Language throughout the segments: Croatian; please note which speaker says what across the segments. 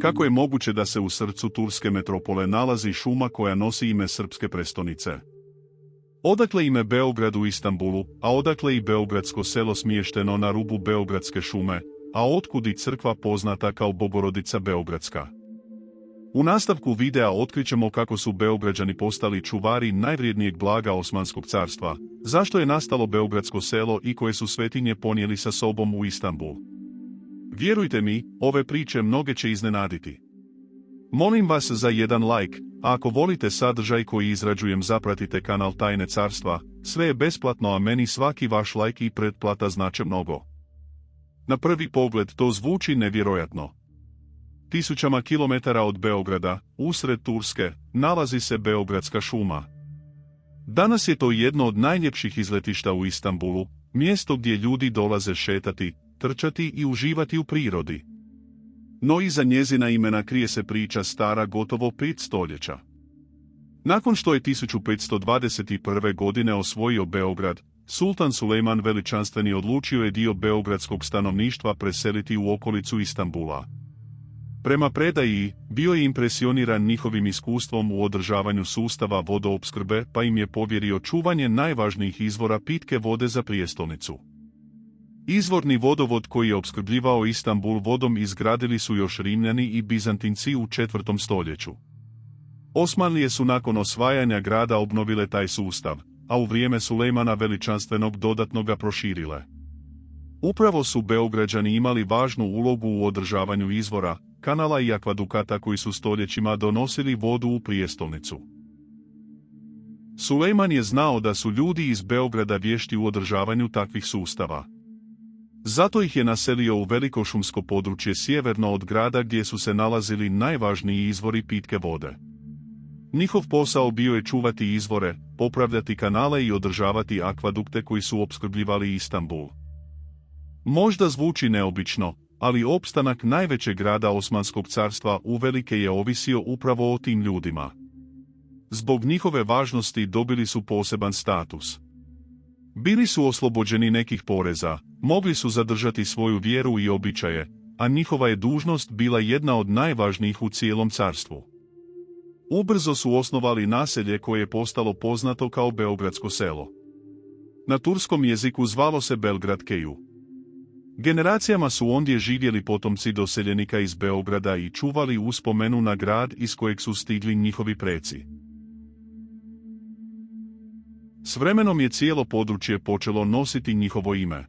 Speaker 1: Kako je moguće da se u srcu turske metropole nalazi šuma koja nosi ime srpske prestonice? Odakle ime Beograd u Istanbulu, a odakle i beogradsko selo smješteno na rubu Beogradske šume, a otkud i crkva poznata kao Bogorodica Beogradska? U nastavku videa otkrićemo kako su Beograđani postali čuvari najvrijednijeg blaga Osmanskog carstva, zašto je nastalo Beogradsko selo i koje su svetinje ponijeli sa sobom u Istanbul. Vjerujte mi, ove priče mnoge će iznenaditi. Molim vas za jedan like, a ako volite sadržaj koji izrađujem zapratite kanal Tajne carstva, sve je besplatno a meni svaki vaš like i pretplata znače mnogo. Na prvi pogled to zvuči nevjerojatno. Tisućama kilometara od Beograda, usred Turske, nalazi se Beogradska šuma. Danas je to jedno od najljepših izletišta u Istanbulu, mjesto gdje ljudi dolaze šetati, trčati i uživati u prirodi. No iza njezina imena krije se priča stara gotovo 5 stoljeća. Nakon što je 1521. godine osvojio Beograd, Sultan Sulejman Veličanstveni odlučio je dio beogradskog stanovništva preseliti u okolicu Istanbula. Prema predaji, bio je impresioniran njihovim iskustvom u održavanju sustava vodoopskrbe pa im je povjerio čuvanje najvažnijih izvora pitke vode za prijestolnicu. Izvorni vodovod koji je opskrbljivao Istanbul vodom izgradili su još Rimljani i Bizantinci u 4. stoljeću. Osmanlije su nakon osvajanja grada obnovile taj sustav, a u vrijeme Sulejmana Veličanstvenog dodatno ga proširile. Upravo su Beograđani imali važnu ulogu u održavanju izvora, kanala i akvadukata koji su stoljećima donosili vodu u prijestolnicu. Sulejman je znao da su ljudi iz Beograda vješti u održavanju takvih sustava. Zato ih je naselio u veliko šumsko područje sjeverno od grada gdje su se nalazili najvažniji izvori pitke vode. Njihov posao bio je čuvati izvore, popravljati kanale i održavati akvadukte koji su opskrbljivali Istanbul. Možda zvuči neobično, ali opstanak najvećeg grada Osmanskog carstva uvelike je ovisio upravo o tim ljudima. Zbog njihove važnosti dobili su poseban status. Bili su oslobođeni nekih poreza, mogli su zadržati svoju vjeru i običaje, a njihova je dužnost bila jedna od najvažnijih u cijelom carstvu. Ubrzo su osnovali naselje koje je postalo poznato kao Beogradsko selo. Na turskom jeziku zvalo se Belgrad Keju. Generacijama su ondje živjeli potomci doseljenika iz Beograda i čuvali uspomenu na grad iz kojeg su stigli njihovi preci. S vremenom je cijelo područje počelo nositi njihovo ime.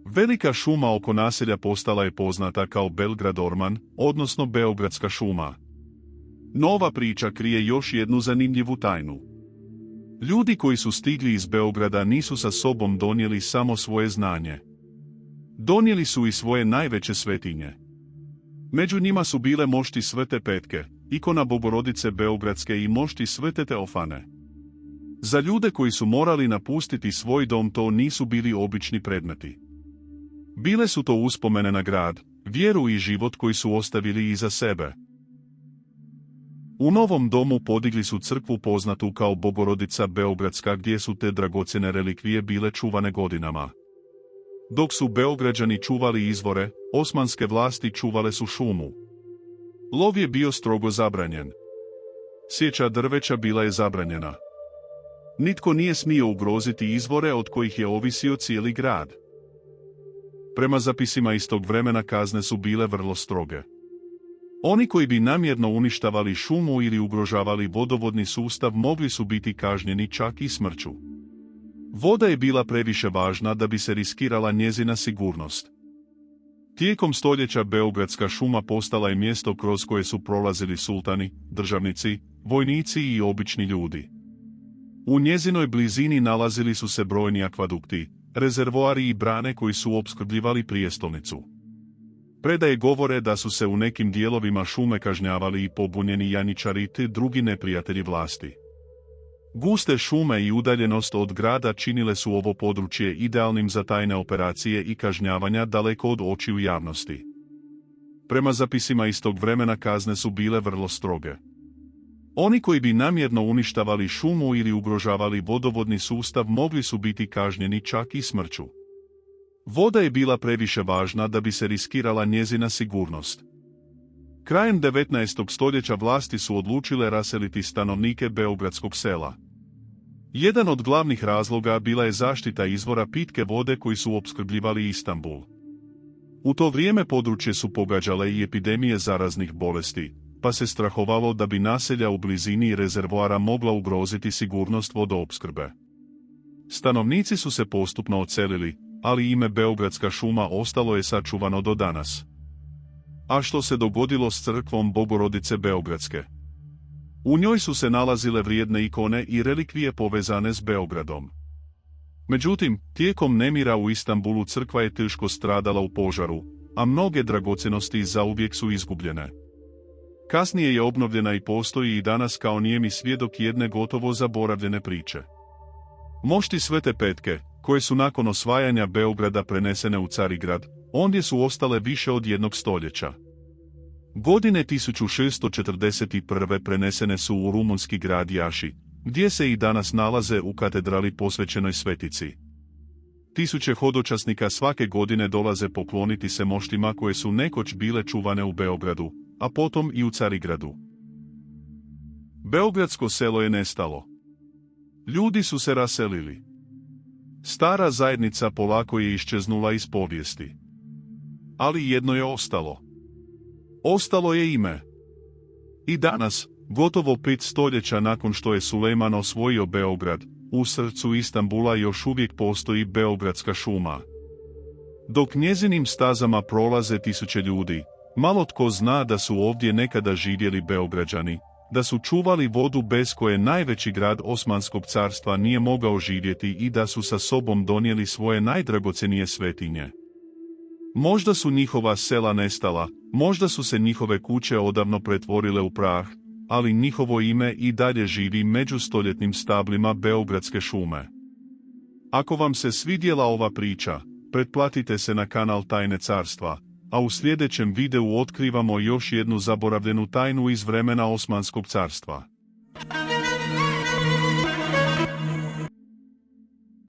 Speaker 1: Velika šuma oko naselja postala je poznata kao Belgrad Orman, odnosno Beogradska šuma. Nova priča krije još jednu zanimljivu tajnu. Ljudi koji su stigli iz Beograda nisu sa sobom donijeli samo svoje znanje. Donijeli su i svoje najveće svetinje. Među njima su bile mošti Svete Petke, ikona Bogorodice Beogradske i mošti Svete Teofane. Za ljude koji su morali napustiti svoj dom to nisu bili obični predmeti. Bile su to uspomene na grad, vjeru i život koji su ostavili iza sebe. U novom domu podigli su crkvu poznatu kao Bogorodica Beogradska gdje su te dragocjene relikvije bile čuvane godinama. Dok su Beograđani čuvali izvore, osmanske vlasti čuvale su šumu. Lov je bio strogo zabranjen. Sjeća drveća bila je zabranjena. Nitko nije smio ugroziti izvore od kojih je ovisio cijeli grad. Prema zapisima iz tog vremena kazne su bile vrlo stroge. Oni koji bi namjerno uništavali šumu ili ugrožavali vodovodni sustav mogli su biti kažnjeni čak i smrću. Voda je bila previše važna da bi se riskirala njezina sigurnost. Tijekom stoljeća Beogradska šuma postala je mjesto kroz koje su prolazili sultani, državnici, vojnici i obični ljudi. U njezinoj blizini nalazili su se brojni akvadukti, rezervoari i brane koji su opskrbljivali prijestolnicu. Predaje govore da su se u nekim dijelovima šume kažnjavali i pobunjeni janjičari te drugi neprijatelji vlasti. Guste šume i udaljenost od grada činile su ovo područje idealnim za tajne operacije i kažnjavanja daleko od očiju javnosti. Prema zapisima iz tog vremena kazne su bile vrlo stroge. Oni koji bi namjerno uništavali šumu ili ugrožavali vodovodni sustav mogli su biti kažnjeni čak i smrću. Voda je bila previše važna da bi se riskirala njezina sigurnost. Krajem 19. stoljeća vlasti su odlučile raseliti stanovnike beogradskog sela. Jedan od glavnih razloga bila je zaštita izvora pitke vode koji su opskrbljivali Istanbul. U to vrijeme područje su pogađale i epidemije zaraznih bolesti, pa se strahovalo da bi naselja u blizini rezervoara mogla ugroziti sigurnost vodoopskrbe. Stanovnici su se postupno odselili, ali ime Beogradska šuma ostalo je sačuvano do danas. A što se dogodilo s crkvom Bogorodice Beogradske? U njoj su se nalazile vrijedne ikone i relikvije povezane s Beogradom. Međutim, tijekom nemira u Istanbulu crkva je teško stradala u požaru, a mnoge dragocjenosti zauvijek su izgubljene. Kasnije je obnovljena i postoji i danas kao nijemi svjedok jedne gotovo zaboravljene priče. Mošti Svete Petke, koje su nakon osvajanja Beograda prenesene u Carigrad, ondje su ostale više od jednog stoljeća. Godine 1641. prenesene su u rumunski grad Jaši, gdje se i danas nalaze u katedrali posvećenoj Svetici. Tisuće hodočasnika svake godine dolaze pokloniti se moštima koje su nekoć bile čuvane u Beogradu, a potom i u Carigradu. Beogradsko selo je nestalo. Ljudi su se raselili. Stara zajednica polako je iščeznula iz povijesti. Ali jedno je ostalo. Ostalo je ime. I danas, gotovo 5 stoljeća nakon što je Sulejman osvojio Beograd, u srcu Istanbula još uvijek postoji Beogradska šuma. Dok njezinim stazama prolaze tisuće ljudi, malo tko zna da su ovdje nekada živjeli Beograđani, da su čuvali vodu bez koje najveći grad Osmanskog carstva nije mogao živjeti i da su sa sobom donijeli svoje najdragocjenije svetinje. Možda su njihova sela nestala, možda su se njihove kuće odavno pretvorile u prah, ali njihovo ime i dalje živi među stoljetnim stablima Beogradske šume. Ako vam se svidjela ova priča, pretplatite se na kanal Tajne carstva, a u sljedećem videu otkrivamo još jednu zaboravljenu tajnu iz vremena Osmanskog carstva.